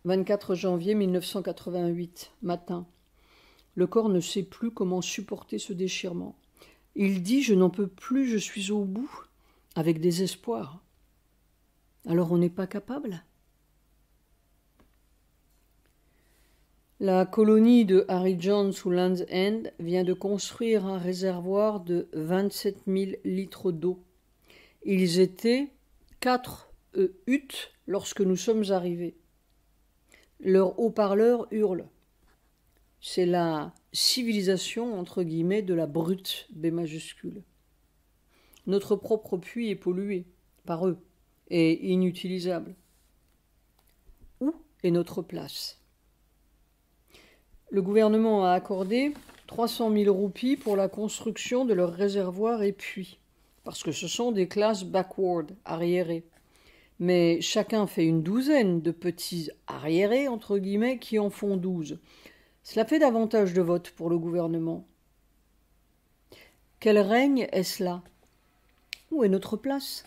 24 janvier 1988, matin. Le corps ne sait plus comment supporter ce déchirement. Il dit « Je n'en peux plus, je suis au bout », avec désespoir. Alors on n'est pas capable? La colonie de Harry John sous Land's End vient de construire un réservoir de 27 000 litres d'eau. Ils étaient 4 huttes lorsque nous sommes arrivés. Leurs haut-parleurs hurlent. C'est la civilisation, entre guillemets, de la brute, B majuscule. Notre propre puits est pollué par eux et inutilisable. Où est notre place? Le gouvernement a accordé 300 000 roupies pour la construction de leurs réservoirs et puits, parce que ce sont des classes backward, arriérées. Mais chacun fait une douzaine de petits arriérés, entre guillemets, qui en font 12. Cela fait davantage de votes pour le gouvernement. Quel règne est-ce là? Où est notre place?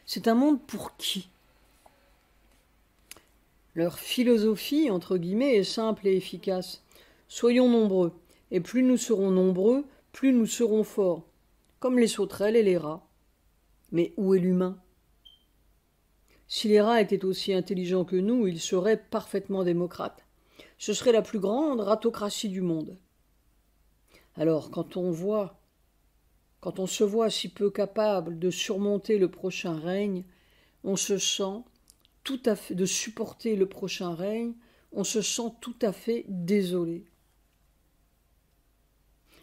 C'est un monde pour qui? Leur philosophie, entre guillemets, est simple et efficace. Soyons nombreux, et plus nous serons nombreux, plus nous serons forts, comme les sauterelles et les rats. Mais où est l'humain? Si les rats étaient aussi intelligents que nous, ils seraient parfaitement démocrates. Ce serait la plus grande ratocratie du monde. Alors, quand on se voit si peu capable de surmonter le prochain règne, on se sent tout à fait, de supporter le prochain règne, on se sent tout à fait désolé.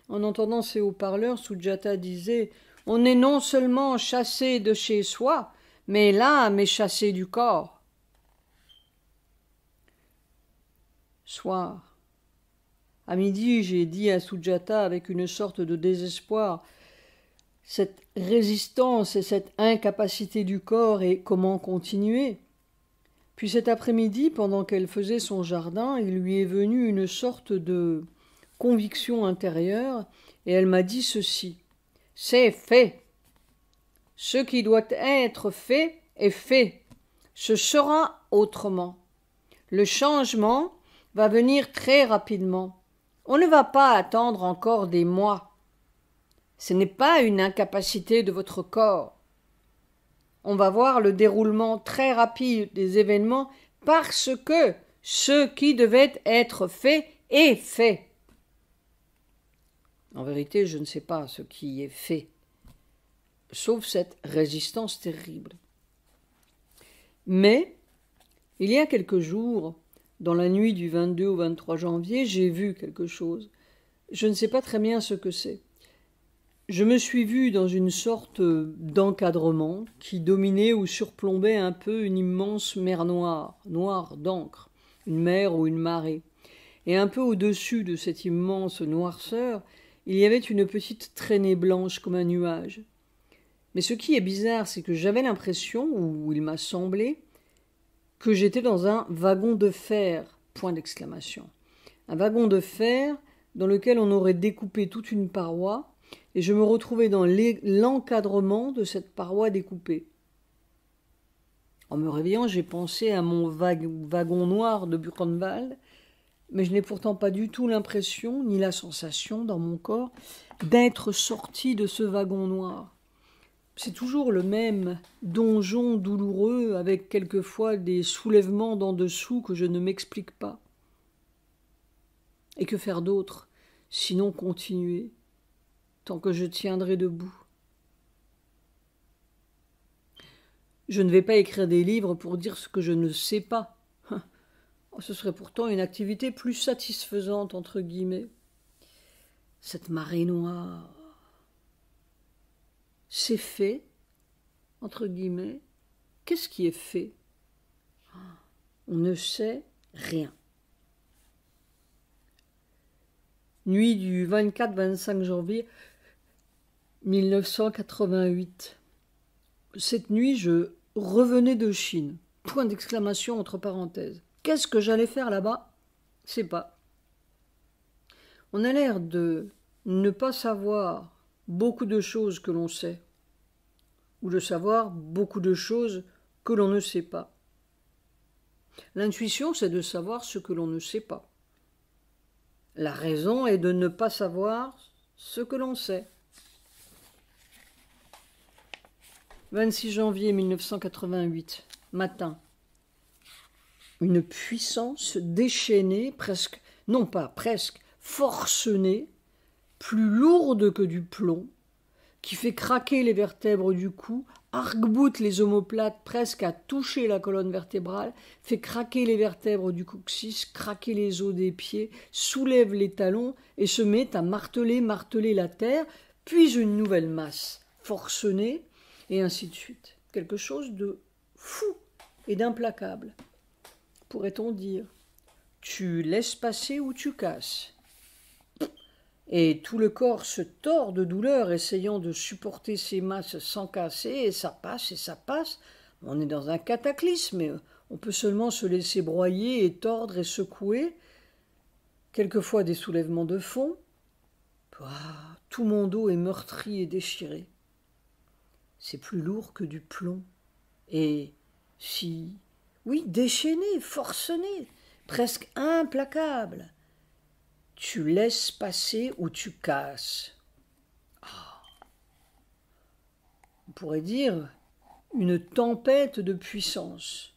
En entendant ces haut-parleurs, Sujata disait « On est non seulement chassé de chez soi, mais l'âme est chassée du corps. » Soir. À midi, j'ai dit à Sujata avec une sorte de désespoir « Cette résistance et cette incapacité du corps et comment continuer ?» Puis cet après-midi, pendant qu'elle faisait son jardin, il lui est venu une sorte de conviction intérieure et elle m'a dit ceci: « C'est fait. Ce qui doit être fait est fait. Ce sera autrement. Le changement va venir très rapidement. On ne va pas attendre encore des mois. Ce n'est pas une incapacité de votre corps. On va voir le déroulement très rapide des événements parce que ce qui devait être fait est fait. » En vérité, je ne sais pas ce qui est fait, sauf cette résistance terrible. Mais, il y a quelques jours, dans la nuit du 22 au 23 janvier, j'ai vu quelque chose. Je ne sais pas très bien ce que c'est. Je me suis vu dans une sorte d'encadrement qui dominait ou surplombait un peu une immense mer noire, noire d'encre, une mer ou une marée. Et un peu au-dessus de cette immense noirceur, il y avait une petite traînée blanche comme un nuage. Mais ce qui est bizarre, c'est que j'avais l'impression, ou il m'a semblé, que j'étais dans un wagon de fer, point d'exclamation. Un wagon de fer dans lequel on aurait découpé toute une paroi, et je me retrouvais dans l'encadrement de cette paroi découpée. En me réveillant, j'ai pensé à mon wagon noir de Buchenwald, mais je n'ai pourtant pas du tout l'impression, ni la sensation dans mon corps, d'être sorti de ce wagon noir. C'est toujours le même donjon douloureux, avec quelquefois des soulèvements d'en dessous que je ne m'explique pas. Et que faire d'autre, sinon continuer, tant que je tiendrai debout? Je ne vais pas écrire des livres pour dire ce que je ne sais pas. Ce serait pourtant une activité plus satisfaisante, entre guillemets. Cette marée noire, c'est fait, entre guillemets. Qu'est-ce qui est fait? On ne sait rien. Nuit du 24-25 janvier 1988. Cette nuit, je revenais de Chine. Point d'exclamation entre parenthèses. Qu'est-ce que j'allais faire là-bas? Je sais pas. On a l'air de ne pas savoir beaucoup de choses que l'on sait, ou de savoir beaucoup de choses que l'on ne sait pas. L'intuition, c'est de savoir ce que l'on ne sait pas. La raison est de ne pas savoir ce que l'on sait. 26 janvier 1988, matin. Une puissance déchaînée, presque, non pas presque, forcenée, plus lourde que du plomb, qui fait craquer les vertèbres du cou, arc-boute les omoplates presque à toucher la colonne vertébrale, fait craquer les vertèbres du coccyx, craquer les os des pieds, soulève les talons et se met à marteler la terre, puis une nouvelle masse, forcenée, et ainsi de suite. Quelque chose de fou et d'implacable. Pourrait-on dire, tu laisses passer ou tu casses. Et tout le corps se tord de douleur, essayant de supporter ces masses sans casser, et ça passe. On est dans un cataclysme, mais on peut seulement se laisser broyer et tordre et secouer. Quelquefois des soulèvements de fond. Tout mon dos est meurtri et déchiré. C'est plus lourd que du plomb. Et oui, déchaîné, forcené, presque implacable. Tu laisses passer ou tu casses. On pourrait dire une tempête de puissance.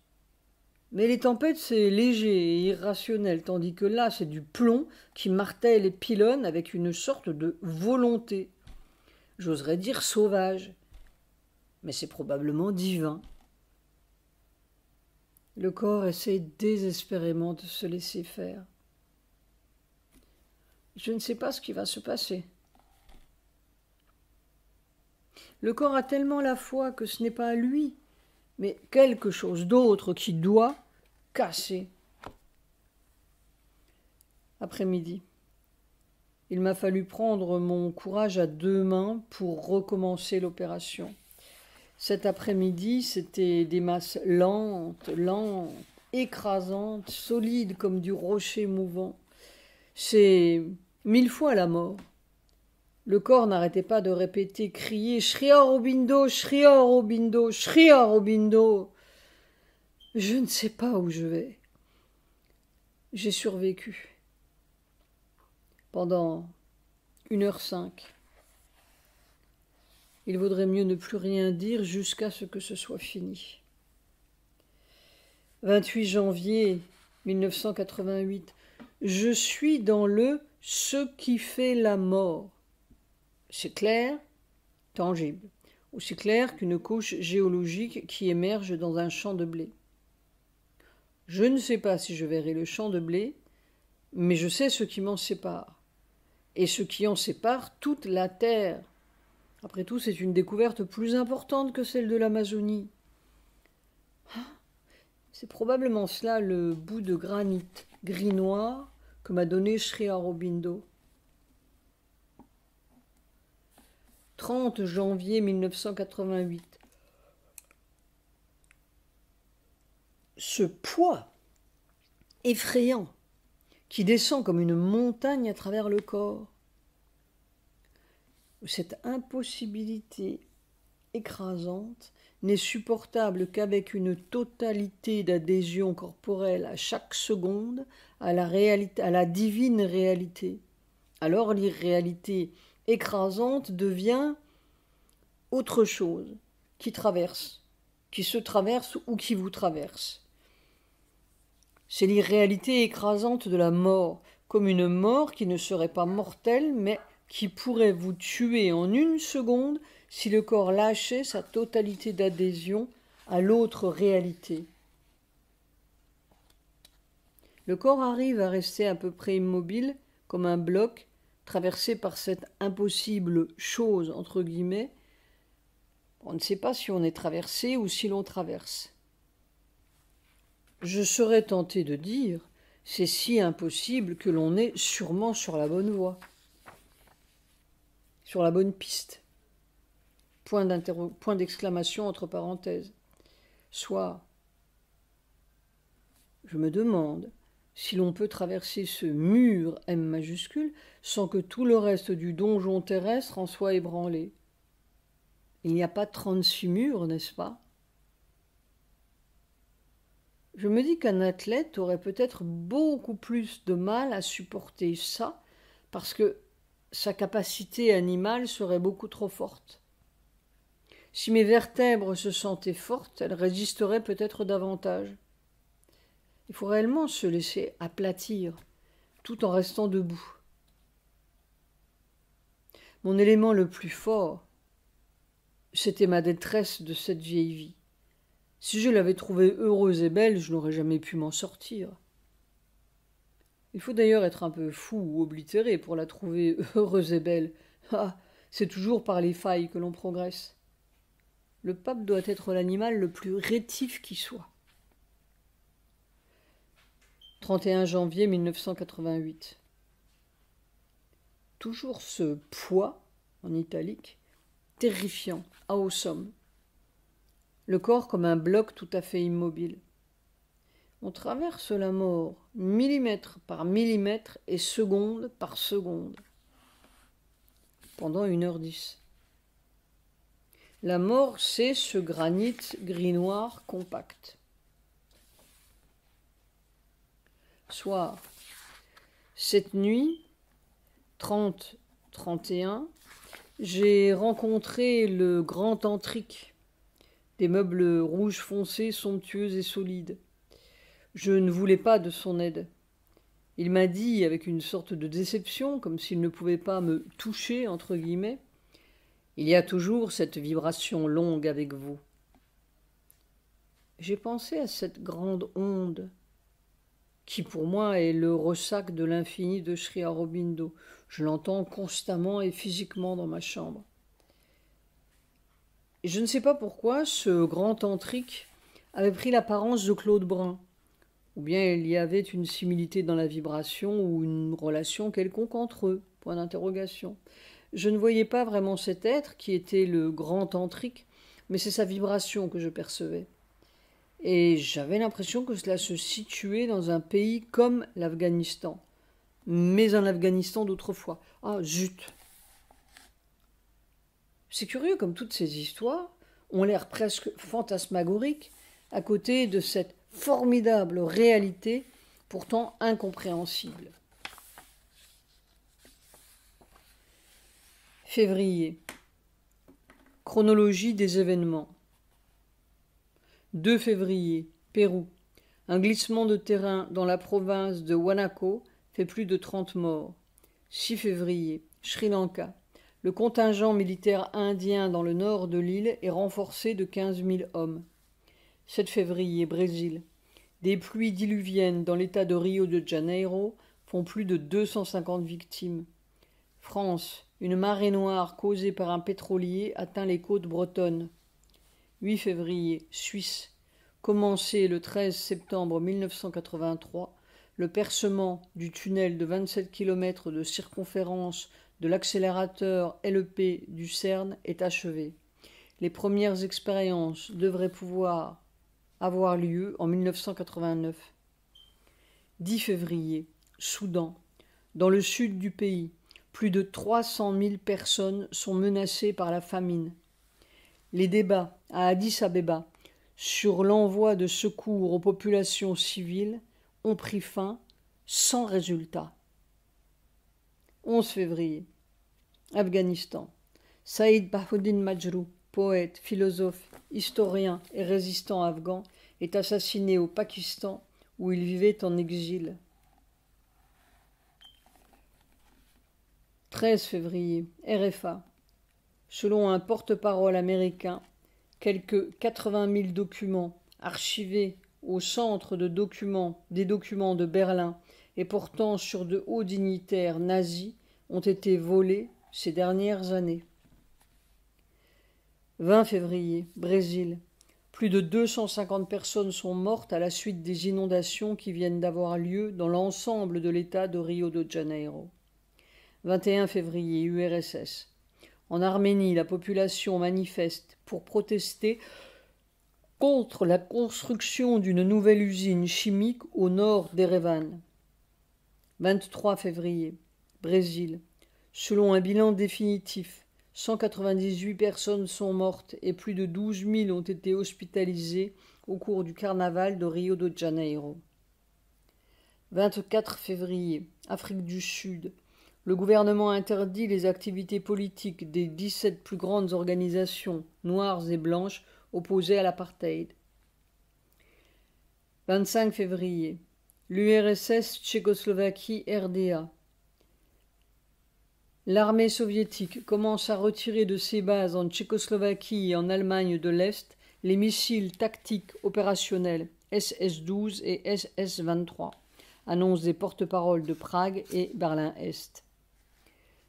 Mais les tempêtes, c'est léger et irrationnel, tandis que là, c'est du plomb qui martèle et pilonne avec une sorte de volonté. J'oserais dire sauvage, mais c'est probablement divin. Le corps essaie désespérément de se laisser faire. Je ne sais pas ce qui va se passer. Le corps a tellement la foi que ce n'est pas lui, mais quelque chose d'autre qui doit casser. Après-midi. Il m'a fallu prendre mon courage à deux mains pour recommencer l'opération. Cet après-midi, c'était des masses lentes, écrasantes, solides comme du rocher mouvant. C'est 1000 fois la mort. Le corps n'arrêtait pas de répéter, crier « Sri Aurobindo, Sri Aurobindo, Sri Aurobindo !» Je ne sais pas où je vais. J'ai survécu. Pendant 1h05. Il vaudrait mieux ne plus rien dire jusqu'à ce que ce soit fini. 28 janvier 1988. Je suis dans le « ce qui fait la mort ». C'est clair, tangible, aussi clair qu'une couche géologique qui émerge dans un champ de blé. Je ne sais pas si je verrai le champ de blé, mais je sais ce qui m'en sépare, et ce qui en sépare toute la terre. Après tout, c'est une découverte plus importante que celle de l'Amazonie. C'est probablement cela le bout de granit gris-noir que m'a donné Sri Aurobindo. 30 janvier 1988. Ce poids effrayant qui descend comme une montagne à travers le corps. Cette impossibilité écrasante n'est supportable qu'avec une totalité d'adhésion corporelle à chaque seconde à la divine réalité. Alors l'irréalité écrasante devient autre chose qui se traverse ou qui vous traverse. C'est l'irréalité écrasante de la mort, comme une mort qui ne serait pas mortelle, mais qui pourrait vous tuer en une seconde si le corps lâchait sa totalité d'adhésion à l'autre réalité. Le corps arrive à rester à peu près immobile, comme un bloc, traversé par cette impossible chose, entre guillemets. On ne sait pas si on est traversé ou si l'on traverse. Je serais tenté de dire, c'est si impossible que l'on est sûrement sur la bonne voie, sur la bonne piste. Point d'exclamation entre parenthèses. Soit, je me demande si l'on peut traverser ce mur M majuscule sans que tout le reste du donjon terrestre en soit ébranlé. Il n'y a pas 36 murs, n'est-ce pas? Je me dis qu'un athlète aurait peut-être beaucoup plus de mal à supporter ça, parce que sa capacité animale serait beaucoup trop forte. Si mes vertèbres se sentaient fortes, elles résisteraient peut-être davantage. Il faut réellement se laisser aplatir, tout en restant debout. Mon élément le plus fort, c'était ma détresse de cette vieille vie. Si je l'avais trouvée heureuse et belle, je n'aurais jamais pu m'en sortir. Il faut d'ailleurs être un peu fou ou oblitéré pour la trouver heureuse et belle. Ah, c'est toujours par les failles que l'on progresse. Le pape doit être l'animal le plus rétif qui soit. 31 janvier 1988. Toujours ce poids, en italique, terrifiant, awesome. Le corps comme un bloc tout à fait immobile. On traverse la mort millimètre par millimètre et seconde par seconde, pendant 1h10. La mort, c'est ce granit gris-noir compact. Soir. Cette nuit, 30-31, j'ai rencontré le grand Tantrique, des meubles rouges foncés, somptueux et solides. Je ne voulais pas de son aide. Il m'a dit, avec une sorte de déception, comme s'il ne pouvait pas me toucher, entre guillemets, « Il y a toujours cette vibration longue avec vous. » J'ai pensé à cette grande onde, qui pour moi est le ressac de l'infini de Sri Aurobindo. Je l'entends constamment et physiquement dans ma chambre. Et je ne sais pas pourquoi ce grand tantrique avait pris l'apparence de Claude Brun, ou bien il y avait une similitude dans la vibration ou une relation quelconque entre eux, point d'interrogation. Je ne voyais pas vraiment cet être qui était le grand tantrique, mais c'est sa vibration que je percevais. Et j'avais l'impression que cela se situait dans un pays comme l'Afghanistan, mais un Afghanistan d'autrefois. Ah, zut! C'est curieux comme toutes ces histoires ont l'air presque fantasmagoriques à côté de cette formidable réalité pourtant incompréhensible. Février. Chronologie des événements. 2 février, Pérou. Un glissement de terrain dans la province de Huánuco fait plus de 30 morts. 6 février, Sri Lanka. Le contingent militaire indien dans le nord de l'île est renforcé de 15 000 hommes. 7 février, Brésil. Des pluies diluviennes dans l'état de Rio de Janeiro font plus de 250 victimes. France. Une marée noire causée par un pétrolier atteint les côtes bretonnes. 8 février, Suisse. Commencé le 13 septembre 1983, le percement du tunnel de 27 km de circonférence de l'accélérateur LEP du CERN est achevé. Les premières expériences devraient pouvoir avoir lieu en 1989. 10 février, Soudan. Dans le sud du pays, plus de 300 000 personnes sont menacées par la famine. Les débats à Addis Abeba sur l'envoi de secours aux populations civiles ont pris fin sans résultat. 11 février, Afghanistan. Saïd Bahouddin Majrou, poète, philosophe, historien et résistant afghan, est assassiné au Pakistan où il vivait en exil. 13 février, RFA. Selon un porte-parole américain, quelques 80 000 documents archivés au centre de des documents de Berlin et portant sur de hauts dignitaires nazis ont été volés ces dernières années. 20 février, Brésil. Plus de 250 personnes sont mortes à la suite des inondations qui viennent d'avoir lieu dans l'ensemble de l'État de Rio de Janeiro. 21 février, URSS. En Arménie, la population manifeste pour protester contre la construction d'une nouvelle usine chimique au nord d'Erevan. 23 février, Brésil. Selon un bilan définitif, 198 personnes sont mortes et plus de 12 000 ont été hospitalisées au cours du carnaval de Rio de Janeiro. 24 février, Afrique du Sud. Le gouvernement interdit les activités politiques des 17 plus grandes organisations noires et blanches opposées à l'apartheid. 25 février, l'URSS, Tchécoslovaquie, RDA. L'armée soviétique commence à retirer de ses bases en Tchécoslovaquie et en Allemagne de l'Est les missiles tactiques opérationnels SS-12 et SS-23, annoncent des porte-paroles de Prague et Berlin-Est.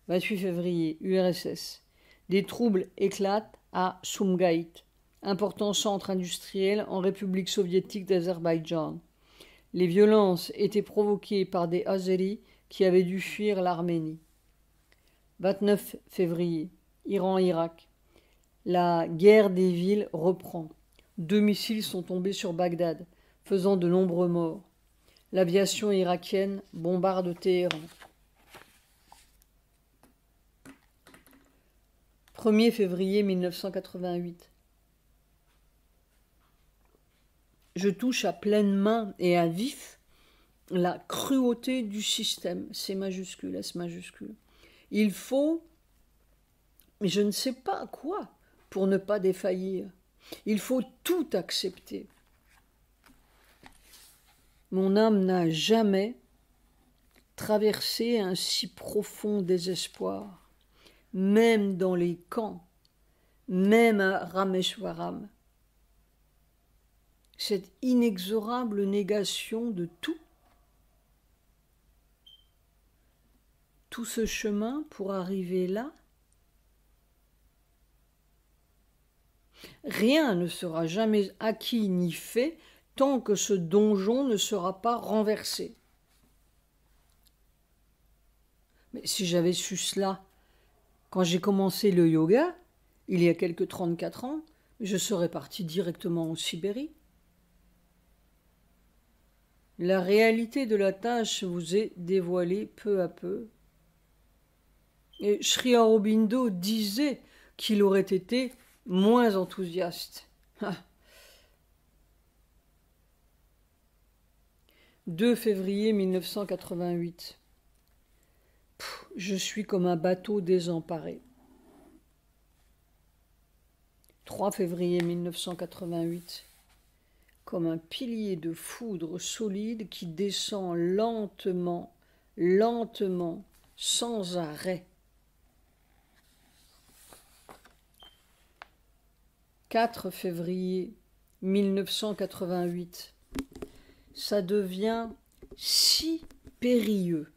28 février, URSS. Des troubles éclatent à Sumgait, important centre industriel en République soviétique d'Azerbaïdjan. Les violences étaient provoquées par des Azéris qui avaient dû fuir l'Arménie. 29 février, Iran-Irak. La guerre des villes reprend. 2 missiles sont tombés sur Bagdad, faisant de nombreux morts. L'aviation irakienne bombarde Téhéran. 1er février 1988. Je touche à pleine main et à vif la cruauté du système, C majuscule, S majuscule. Il faut, mais je ne sais pas quoi, pour ne pas défaillir. Il faut tout accepter. Mon âme n'a jamais traversé un si profond désespoir. Même dans les camps, même à Rameshwaram. Cette inexorable négation de tout. Tout ce chemin pour arriver là. Rien ne sera jamais acquis ni fait tant que ce donjon ne sera pas renversé. Mais si j'avais su cela quand j'ai commencé le yoga, il y a quelque 34 ans, je serais parti directement en Sibérie. La réalité de la tâche vous est dévoilée peu à peu. Et Sri Aurobindo disait qu'il aurait été moins enthousiaste. 2 février 1988. Je suis comme un bateau désemparé. 3 février 1988. Comme un pilier de foudre solide qui descend lentement, lentement, sans arrêt. 4 février 1988. Ça devient si périlleux.